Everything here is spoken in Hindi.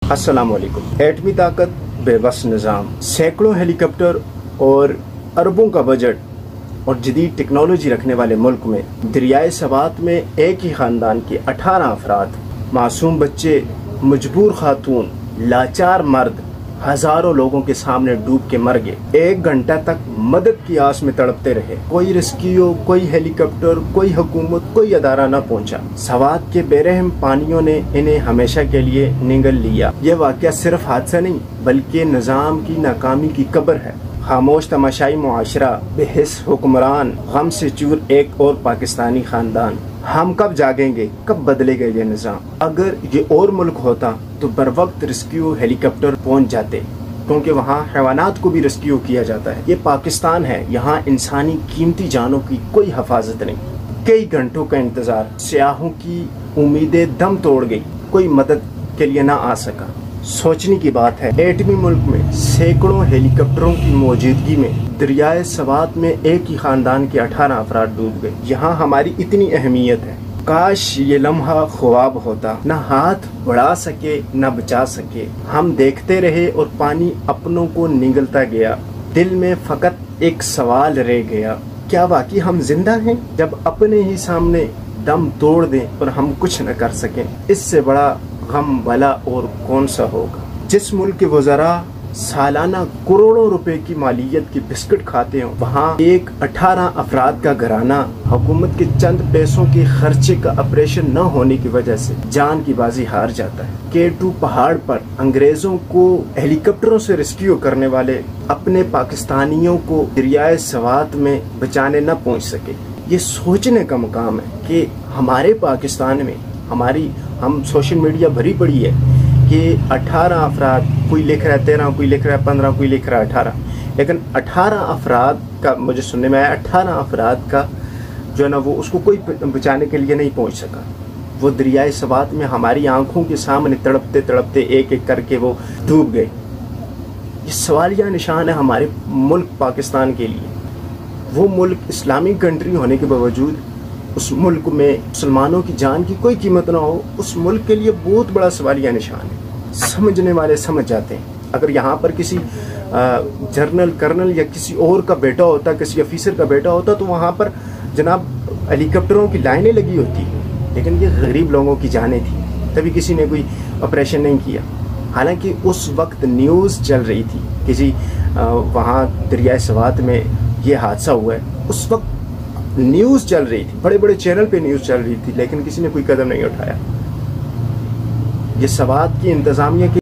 अस्सलामुअलैकुम। एटमी ताकत, बेबस निज़ाम, सैकड़ों हेलीकॉप्टर और अरबों का बजट और जदीद टेक्नोलॉजी रखने वाले मुल्क में दरियाए सवात में एक ही ख़ानदान के 18 अफराद, मासूम बच्चे, मजबूर खातून, लाचार मर्द हजारों लोगों के सामने डूब के मर गए। 1 घंटा तक मदद की आस में तड़पते रहे। कोई रेस्क्यू, कोई हेलीकॉप्टर, कोई हुकूमत, कोई अदारा न पहुंचा। सवात के बेरहम पानियों ने इन्हें हमेशा के लिए निगल लिया। ये वाकया सिर्फ हादसा नहीं बल्कि निज़ाम की नाकामी की कब्र है। खामोश तमाशाई मुआशरा, बेहिस हुक्मरान, गम से चूर एक और पाकिस्तानी खानदान। हम कब जागेंगे, कब बदलेगा ये निज़ाम? अगर ये और मुल्क होता तो बर वक्त रेस्क्यू हेलीकॉप्टर पहुंच जाते, क्योंकि वहाँ हैवानात को भी रेस्क्यू किया जाता है। ये पाकिस्तान है, यहाँ इंसानी कीमती जानों की कोई हिफाजत नहीं। कई घंटों का इंतजार, सियाहों की उम्मीदें दम तोड़ गई, कोई मदद के लिए ना आ सका। सोचने की बात है, एटमी मुल्क में सैकड़ों हेलीकॉप्टरों की मौजूदगी में दरियाए सवात में एक ही खानदान के 18 अफराद डूब गए। यहाँ हमारी इतनी अहमियत है। काश ये लम्हा ख्वाब होता, न हाथ बढ़ा सके न बचा सके। हम देखते रहे और पानी अपनों को निगलता गया। दिल में फकत एक सवाल रह गया, क्या वाकई हम जिंदा हैं जब अपने ही सामने दम तोड़ दें और हम कुछ न कर सकें? इससे बड़ा गम वाला और कौन सा होगा? जिस मुल्क के वज़रा सालाना करोड़ों रुपए की मालियत की बिस्किट खाते हो, वहाँ एक 18 अफराद का घराना हुकूमत के चंद पैसों के खर्चे का ऑपरेशन न होने की वजह से जान की बाजी हार जाता है। K2 पहाड़ पर अंग्रेजों को हेलीकॉप्टरों से रेस्क्यू करने वाले अपने पाकिस्तानियों को दरियाए सवात में बचाने न पहुँच सके। ये सोचने का मुकाम है कि हमारे पाकिस्तान में हम सोशल मीडिया भरी पड़ी है कि 18 अफराद, कोई लिख रहा है 13, कोई लिख रहा है 15, कोई लिख रहा है 18, लेकिन 18 अफराद का मुझे सुनने में आया, 18 अफराद का जो है ना वो उसको कोई बचाने के लिए नहीं पहुंच सका। वो दरियाए सवात में हमारी आंखों के सामने तड़पते तड़पते एक एक करके वो डूब गए। ये सवालिया निशान है हमारे मुल्क पाकिस्तान के लिए। वो मुल्क इस्लामिक कंट्री होने के बावजूद उस मुल्क में मुसलमानों की जान की कोई कीमत ना हो, उस मुल्क के लिए बहुत बड़ा सवालिया निशान है। समझने वाले समझ जाते हैं। अगर यहाँ पर किसी जनरल, कर्नल या किसी और का बेटा होता, किसी ऑफिसर का बेटा होता, तो वहाँ पर जनाब हेलीकॉप्टरों की लाइनें लगी होती, लेकिन ये गरीब लोगों की जानें थी, तभी किसी ने कोई ऑपरेशन नहीं किया। हालांकि उस वक्त न्यूज़ चल रही थी, किसी वहाँ दरियाए सवात में ये हादसा हुआ है, उस वक्त न्यूज़ चल रही थी, बड़े बड़े चैनल पे न्यूज़ चल रही थी, लेकिन किसी ने कोई कदम नहीं उठाया। ये सवात की इंतज़ामिया की